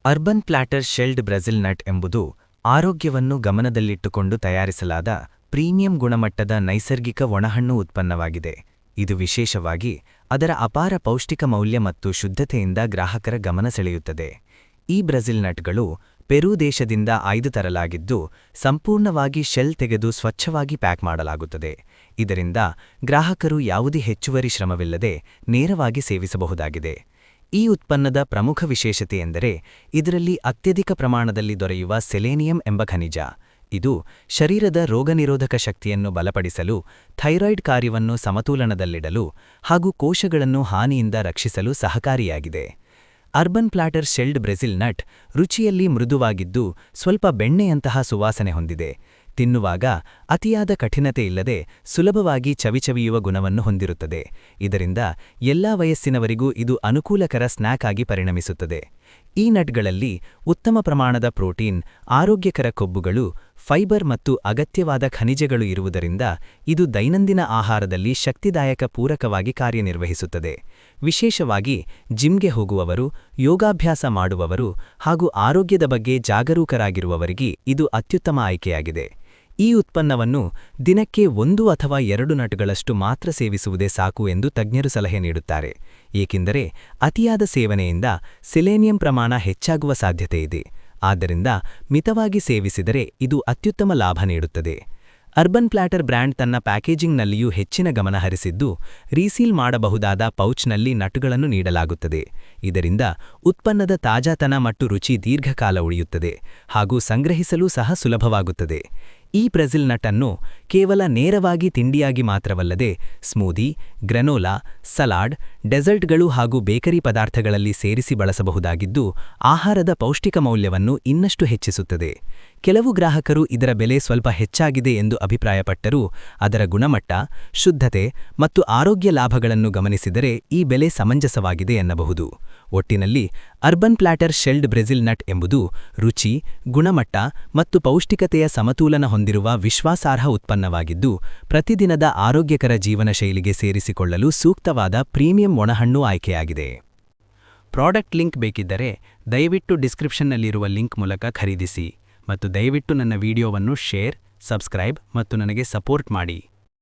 Urban plotter shelled Brazil nut ಎಂಬುದು ಆರೋಗ್ಯವನ್ನು ಗಮನದಲ್ಲಿಟ್ಟುಕೊಂಡು ತಯಾರಿಸಲಾದ ಪ್ರೀಮಿಯಂ ಗುಣಮಟ್ಟದ ನೈಸರ್ಗಿಕ ಒಣಹಣ್ಣು ಉತ್ಪನ್ನವಾಗಿದೆ. ಇದು ವಿಶೇಷವಾಗಿ ಅದರ ಅಪಾರ ಪೌಷ್ಟಿಕ ಮೌಲ್ಯ ಮತ್ತು ಶುದ್ಧತೆಯಿಂದ ಗ್ರಾಹಕರ ಗಮನ ಸೆಳೆಯುತ್ತದೆ. ಈ ಬ್ರೆಜಿಲ್ ನಟ್ಗಳು ಪೆರು ದೇಶದಿಂದ ಆಯ್ದು ತರಲಾಗಿದ್ದು, ಸಂಪೂರ್ಣವಾಗಿ ಶೆಲ್ ತೆಗೆದು ಸ್ವಚ್ಛವಾಗಿ ಪ್ಯಾಕ್ ಮಾಡಲಾಗುತ್ತದೆ. ಇದರಿಂದ ಗ್ರಾಹಕರು ಯಾವುದೇ ಹೆಚ್ಚುವರಿ ಶ್ರಮವಿಲ್ಲದೆ ನೇರವಾಗಿ ಸೇವಿಸಬಹುದಾಗಿದೆ. ಈ ಉತ್ಪನ್ನದ ಪ್ರಮುಖ ವಿಶೇಷತೆಯೆಂದರೆ ಇದರಲ್ಲಿ ಅತ್ಯಧಿಕ ಪ್ರಮಾಣದಲ್ಲಿ ದೊರೆಯುವ ಸೆಲೇನಿಯಂ ಎಂಬ ಖನಿಜ. ಇದು ಶರೀರದ ರೋಗನಿರೋಧಕ ಶಕ್ತಿಯನ್ನು ಬಲಪಡಿಸಲು, ಥೈರಾಯ್ಡ್ ಕಾರ್ಯವನ್ನು ಸಮತೋಲನದಲ್ಲಿಡಲು ಹಾಗೂ ಕೋಶಗಳನ್ನು ಹಾನಿಯಿಂದ ರಕ್ಷಿಸಲು ಸಹಕಾರಿಯಾಗಿದೆ. Urban plotter shelled Brazil nut ರುಚಿಯಲ್ಲಿ ಮೃದುವಾಗಿದ್ದು ಸ್ವಲ್ಪ ಬೆಣ್ಣೆಯಂತಹ ಸುವಾಸನೆ ಹೊಂದಿದೆ. ತಿನ್ನುವಾಗ ಅತಿಯಾದ ಕಠಿಣತೆ ಇಲ್ಲದೆ ಸುಲಭವಾಗಿ ಚವಿಚವಿಯುವ ಗುಣವನ್ನು ಹೊಂದಿರುತ್ತದೆ. ಇದರಿಂದ ಎಲ್ಲಾ ವಯಸ್ಸಿನವರಿಗೂ ಇದು ಅನುಕೂಲಕರ ಸ್ನ್ಯಾಕ್ ಆಗಿ ಪರಿಣಮಿಸುತ್ತದೆ. ಈ ನಟ್ಗಳಲ್ಲಿ ಉತ್ತಮ ಪ್ರಮಾಣದ ಪ್ರೋಟೀನ್, ಆರೋಗ್ಯಕರ ಕೊಬ್ಬುಗಳು, ಫೈಬರ್ ಮತ್ತು ಅಗತ್ಯವಾದ ಖನಿಜಗಳು ಇರುವುದರಿಂದ ಇದು ದೈನಂದಿನ ಆಹಾರದಲ್ಲಿ ಶಕ್ತಿದಾಯಕ ಪೂರಕವಾಗಿ ಕಾರ್ಯನಿರ್ವಹಿಸುತ್ತದೆ. ವಿಶೇಷವಾಗಿ ಜಿಮ್ಗೆ ಹೋಗುವವರು, ಯೋಗಾಭ್ಯಾಸ ಮಾಡುವವರು ಹಾಗೂ ಆರೋಗ್ಯದ ಬಗ್ಗೆ ಜಾಗರೂಕರಾಗಿರುವವರಿಗೆ ಇದು ಅತ್ಯುತ್ತಮ ಆಯ್ಕೆಯಾಗಿದೆ. ಈ ಉತ್ಪನ್ನವನ್ನು ದಿನಕ್ಕೆ 1 ಅಥವಾ 2 ನಟ್ಗಳಷ್ಟು ಮಾತ್ರ ಸೇವಿಸುವುದೇ ಸಾಕು ಎಂದು ತಜ್ಞರು ಸಲಹೆ ನೀಡುತ್ತಾರೆ. ಏಕೆಂದರೆ ಅತಿಯಾದ ಸೇವನೆಯಿಂದ ಸೆಲೇನಿಯಂ ಪ್ರಮಾಣ ಹೆಚ್ಚಾಗುವ ಸಾಧ್ಯತೆಯಿದೆ. ಆದ್ದರಿಂದ ಮಿತವಾಗಿ ಸೇವಿಸಿದರೆ ಇದು ಅತ್ಯುತ್ತಮ ಲಾಭ ನೀಡುತ್ತದೆ. ಅರ್ಬನ್ ಪ್ಲಾಟರ್ ಬ್ರ್ಯಾಂಡ್ ತನ್ನ ಪ್ಯಾಕೇಜಿಂಗ್ನಲ್ಲಿಯೂ ಹೆಚ್ಚಿನ ಗಮನ ಹರಿಸಿದ್ದು, ರೀಸೀಲ್ ಮಾಡಬಹುದಾದ ಪೌಚ್ನಲ್ಲಿ ನಟುಗಳನ್ನು ನೀಡಲಾಗುತ್ತದೆ. ಇದರಿಂದ ಉತ್ಪನ್ನದ ತಾಜಾತನ ಮತ್ತು ರುಚಿ ದೀರ್ಘಕಾಲ ಉಳಿಯುತ್ತದೆ ಹಾಗೂ ಸಂಗ್ರಹಿಸಲು ಸಹ ಸುಲಭವಾಗುತ್ತದೆ. ಈ ಬ್ರೆಜಿಲ್ ನಟ್ ಅನ್ನು ಕೇವಲ ನೇರವಾಗಿ ತಿಂಡಿಯಾಗಿ ಮಾತ್ರವಲ್ಲದೆ ಸ್ಮೂದಿ, ಗ್ರನೋಲಾ, ಸಲಾಡ್, ಡೆಸರ್ಟ್ಗಳು ಹಾಗೂ ಬೇಕರಿ ಪದಾರ್ಥಗಳಲ್ಲಿ ಸೇರಿಸಿ ಬಳಸಬಹುದಾಗಿದ್ದು, ಆಹಾರದ ಪೌಷ್ಟಿಕ ಮೌಲ್ಯವನ್ನು ಇನ್ನಷ್ಟು ಹೆಚ್ಚಿಸುತ್ತದೆ. ಕೆಲವು ಗ್ರಾಹಕರು ಇದರ ಬೆಲೆ ಸ್ವಲ್ಪ ಹೆಚ್ಚಾಗಿದೆ ಎಂದು ಅಭಿಪ್ರಾಯಪಟ್ಟರೂ, ಅದರ ಗುಣಮಟ್ಟ, ಶುದ್ಧತೆ ಮತ್ತು ಆರೋಗ್ಯ ಲಾಭಗಳನ್ನು ಗಮನಿಸಿದರೆ ಈ ಬೆಲೆ ಸಮಂಜಸವಾಗಿದೆ ಎನ್ನಬಹುದು. ಒಟ್ಟಿನಲ್ಲಿ urban plotter shelled Brazil nut ಎಂಬುದು ರುಚಿ, ಗುಣಮಟ್ಟ ಮತ್ತು ಪೌಷ್ಟಿಕತೆಯ ಸಮತೋಲನ ಹೊಂದಿರುವ ವಿಶ್ವಾಸಾರ್ಹ ಉತ್ಪನ್ನವಾಗಿದ್ದು, ಪ್ರತಿದಿನದ ಆರೋಗ್ಯಕರ ಜೀವನ ಶೈಲಿಗೆ ಸೇರಿಸಿಕೊಳ್ಳಲು ಸೂಕ್ತವಾದ ಪ್ರೀಮಿಯಂ ಒಣಹಣ್ಣು ಆಯ್ಕೆಯಾಗಿದೆ. ಪ್ರಾಡಕ್ಟ್ ಲಿಂಕ್ ಬೇಕಿದ್ದರೆ ದಯವಿಟ್ಟು ಡಿಸ್ಕ್ರಿಪ್ಷನ್ನಲ್ಲಿರುವ ಲಿಂಕ್ ಮೂಲಕ ಖರೀದಿಸಿ ಮತ್ತು ದಯವಿಟ್ಟು ನನ್ನ ವಿಡಿಯೋವನ್ನು ಶೇರ್, ಸಬ್ಸ್ಕ್ರೈಬ್ ಮತ್ತು ನನಗೆ ಸಪೋರ್ಟ್ ಮಾಡಿ.